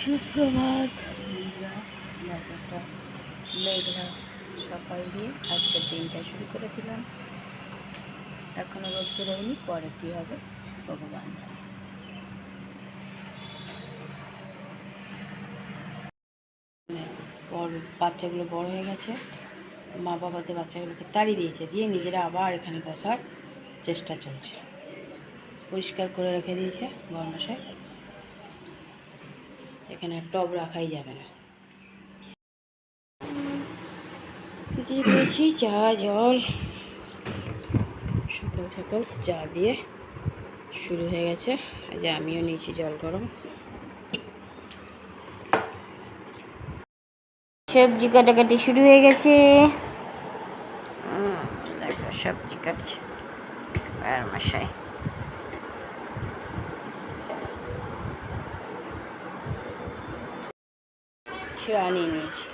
সুপ্রভাত বন্ধুরা। একটা মেঘলা সকাল দিয়ে আজকের দিনটা শুরু করে দিলাম। এখনও রোদ বেরোয়নি, পরে কী হবে ভগবান জানে। বাচ্চাগুলো বড় হয়ে গেছে, মা বাবাদের বাচ্চাগুলোকে তাড়িয়ে দিয়েছে, দিয়ে নিজেরা আবার এখানে বসার চেষ্টা চলছে। পরিষ্কার করে রেখে দিয়েছে বর্মশাই, এখানে টব রাখাই যাবে না। দিয়ে দিয়েছি চা জল, সকাল সকাল চা দিয়ে শুরু হয়ে গেছে। আজ আমিও নিয়েছি জল গরম। সবজি কাটাকাটি শুরু হয়ে গেছে, দেখো সবজি কাটছে আর মশাই। চা নিয়ে নিয়েছি,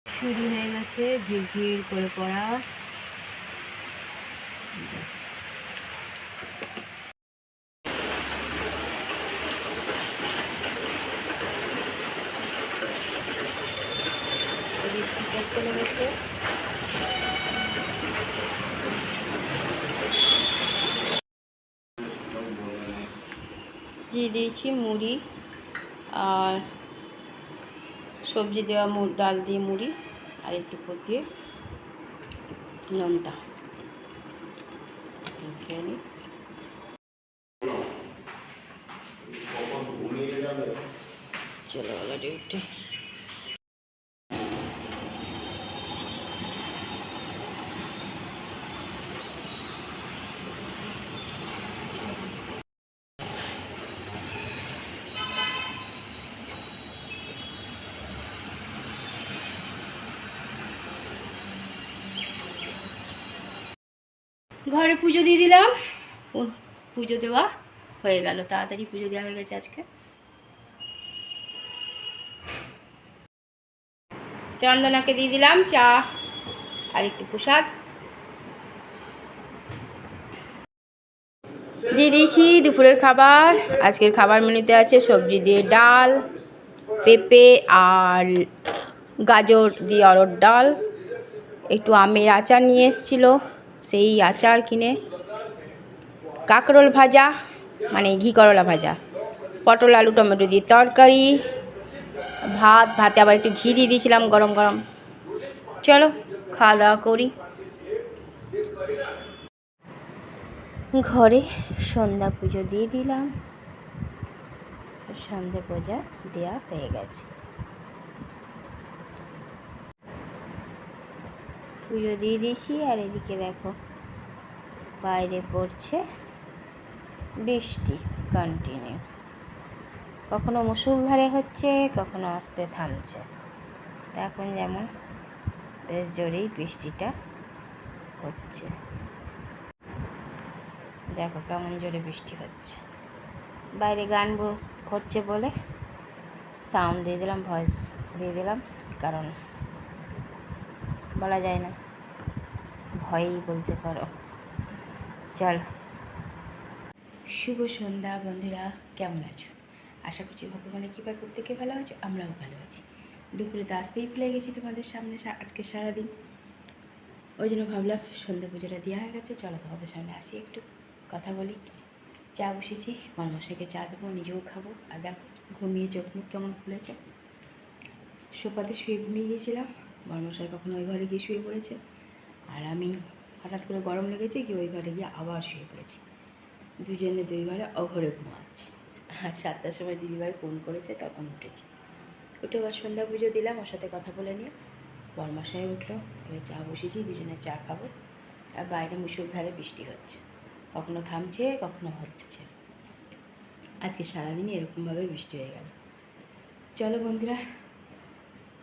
শুরু হয়ে গেছে ঝিরঝির করে পড়া। চলে গেছে, দিয়ে দিয়েছি মুড়ি আর সবজি দেওয়া ডাল দিয়ে মুড়ি আর একটু দিয়ে নোনতা খেয়ে নিই। চলো গেল ডিউটি। ঘরে পুজো দিয়ে দিলাম, পুজো দেওয়া হয়ে গেল, তাড়াতাড়ি পুজো দেওয়া হয়ে গেছে আজকে। চন্দনাকে দিয়ে দিলাম চা আর একটু প্রসাদ দিয়ে দিয়েছি। দুপুরের খাবার, আজকের খাবার মেনুতে আছে সবজি দিয়ে ডাল, পেঁপে আর গাজর দিয়ে অরহর ডাল, একটু আমের আচার নিয়ে এসেছিলো সেই আচার কিনে, কাঁকরোল ভাজা মানে ঘি করলা ভাজা, পটল আলু টমেটো দিয়ে তরকারি, ভাতে আবার একটু ঘি দিয়ে দিয়েছিলাম গরম গরম। চলো খাওয়া দাওয়া করি। ঘরে সন্ধ্যা পুজো দিয়ে দিলাম, সন্ধে পূজা দেওয়া হয়ে গেছে। পুজো দিয়ে দিয়েছি আর এদিকে দেখো বাইরে পড়ছে বৃষ্টি কন্টিনিউ, কখনো মুষলধারে হচ্ছে, কখনো আস্তে থামছে। এখন যেমন বেশ জোরেই বৃষ্টিটা হচ্ছে, দেখো কেমন জোরে বৃষ্টি হচ্ছে। বাইরে গান হচ্ছে বলে সাউন্ড দিয়ে দিলাম, ভয়েস দিয়ে দিলাম, কারণ বলা যায় না, ভয়েই বলতে পারো। চলো, শুভ সন্ধ্যা বন্ধুরা, কেমন আছো? আশা করছি ভগবানের কৃপায় প্রত্যেকে ভালো আছো, আমরাও ভালো আছি। দুপুরে তো আসতেই ভুলে গেছি তোমাদের সামনে আজকে সারাদিন, ওই জন্য ভাবলাম সন্ধ্যা পুজোটা দেওয়া হয়ে গেছে, চলো তোমাদের সামনে আসি, একটু কথা বলি। চা বসেছি, মশাইকে চা দেবো, নিজেও খাবো। আর দেখো ঘুমিয়ে চোখ মুখ কেমন খুলেছে। সোফাতে শুয়ে ঘুমিয়ে গিয়েছিলাম, মশাই কখনো ওই ঘরে গিয়ে শুয়ে পড়েছে, আর আমি হঠাৎ করে গরম লেগেছে কি ওই ঘরে গিয়ে আবার শুয়ে পড়েছি। দুজনে দুই ঘরে অঘরে ঘুমাচ্ছি। আর 7টার সময় দিদিভাই ফোন করেছে, তখন উঠেছি। উঠে আবার সন্ধ্যা পুজো দিলাম, ওর সাথে কথা বলে নিয়ে বরমশাই উঠলো, এবার চা বসেছি, দুজনে চা খাবো। আর বাইরে মুষলধারে বৃষ্টি হচ্ছে, কখনো থামছে কখনো হচ্ছে। আজকে সারাদিনই এরকমভাবে বৃষ্টি হয়ে গেল। চলো বন্ধুরা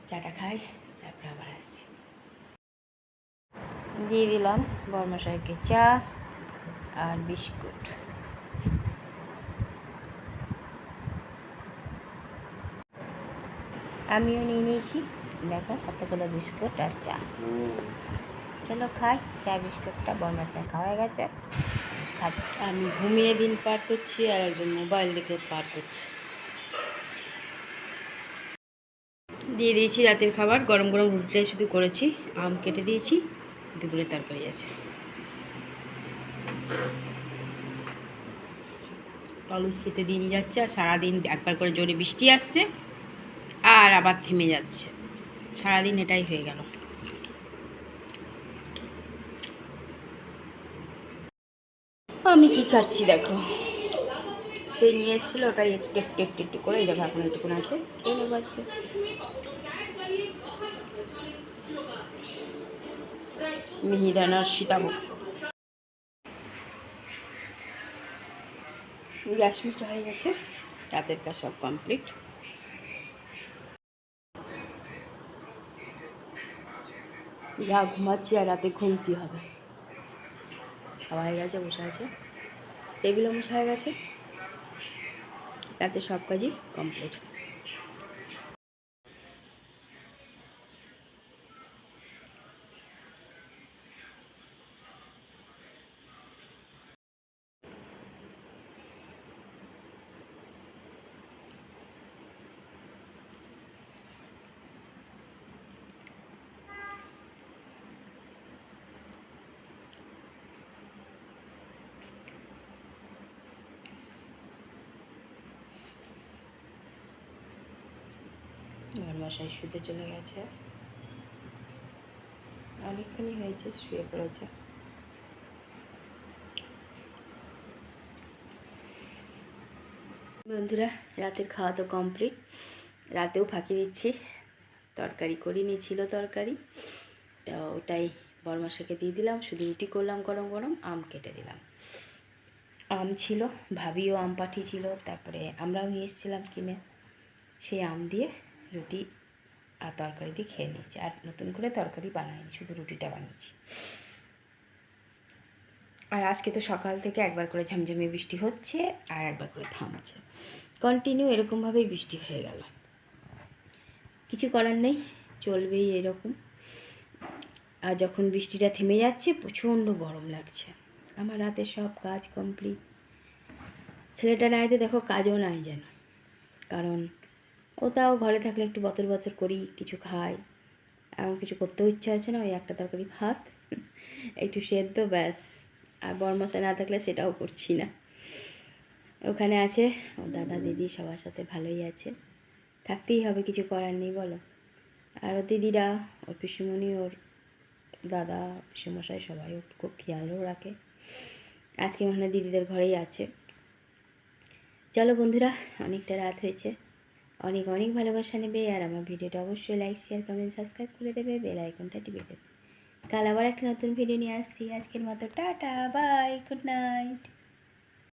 চাটা খাই, তারপর আবার আসছি। দিয়ে দিলাম বরমশাইকে চা আর বিস্কুট। আমিও নিয়ে নিয়েছি, দেখো কতগুলো বিস্কুট আর চা। চলো খাই। চা বিস্কুটটা বরমাসের খাওয়া হয়ে গেছে, খাচ্ছি। আমি ঘুমিয়ে দিন পার করছি আর একজন মোবাইল দেখে পার করছি। দিয়ে দিয়েছি রাতের খাবার, গরম গরম রুটিটাই শুধু করেছি, আম কেটে দিয়েছি, দুপুরের তরকারি আছে। আলুর শীতে দিন যাচ্ছে, আর সারাদিন একবার করে জোরে বৃষ্টি আসছে আর আবার থেমে যাচ্ছে, সারাদিন এটাই হয়ে গেল। আমি কি খাচ্ছি দেখো, সেই নিয়ে এসেছিলো, ওটাই একটু একটু একটু একটু করে দেখো, এখন একটুকুন আছে, খেয়ে নেবো আজকে। মিহিদানার সীতাভোগ। গ্যাস মুছা হয়ে গেছে, রাতের কাজ সব কমপ্লিট। যা ঘুমাচ্ছি, আর রাতে ঘুম কী হবে। খাওয়া হয়ে গেছে, বসে আছে, টেবিলও মোছা হয়ে গেছে, রাতে সব কাজই কমপ্লিট। আমার বাসায় শুতে চলে গেছে, অনেকক্ষণই হয়েছে, শুয়ে পড়েছে। বন্ধুরা, রাতের খাওয়া তো কমপ্লিট, রাতেও ফাঁকি দিচ্ছি, তরকারি করিনি, ছিল তরকারি, তো ওটাই বরমাসাকে দিয়ে দিলাম, শুধু রুটি করলাম গরম গরম, আম কেটে দিলাম। আম ছিল, ভাবিও আম পাঠিয়েছিল, তারপরে আমরাও নিয়ে এসেছিলাম কিনে, সেই আম দিয়ে রুটি আর তরকারি দিয়ে খেয়ে নিয়েছি, আর নতুন করে তরকারি বানাইনি, শুধু রুটিটা বানিয়েছি। আর আজকে তো সকাল থেকে একবার করে ঝমঝমে বৃষ্টি হচ্ছে আর একবার করে থামছে, কন্টিনিউ এরকমভাবেই বৃষ্টি হয়ে গেল। কিছু করার নেই, চলবেই এরকম। আর যখন বৃষ্টিটা থেমে যাচ্ছে, প্রচণ্ড গরম লাগছে। আমার রাতে সব কাজ কমপ্লিট, ছেলেটা নাই তো দেখো, কাজও নাই যেন, কারণ ও তাও ঘরে থাকলে একটু বতর বতর করি, কিছু খাই, এমন কিছু করতেও ইচ্ছা হচ্ছে না, ওই একটা তরকারি ভাত একটু সেদ্ধ, ব্যাস। আর বরমশাই না থাকলে সেটাও করছি না, ওখানে আছে, ও দাদা দিদি সবার সাথে ভালোই আছে, থাকতেই হবে, কিছু করার নেই বলো। আর ওর দিদিরা, ওর পিসুমণি, ওর দাদা, পিসুমশাই সবাই ওর খুব খেয়ালও রাখে, আজকে মানে দিদিদের ঘরেই আছে। চলো বন্ধুরা, অনেকটা রাত হয়েছে, অনেক অনেক ভালোবাসা নেবে, আর আমার ভিডিওটা অবশ্যই লাইক শেয়ার কমেন্ট সাবস্ক্রাইব করে দেবে, বেল আইকনটা টিপে দেবে। কাল আবার একটা নতুন ভিডিও নিয়ে আসছি, আজকের মতো টাটা বাই, গুড নাইট।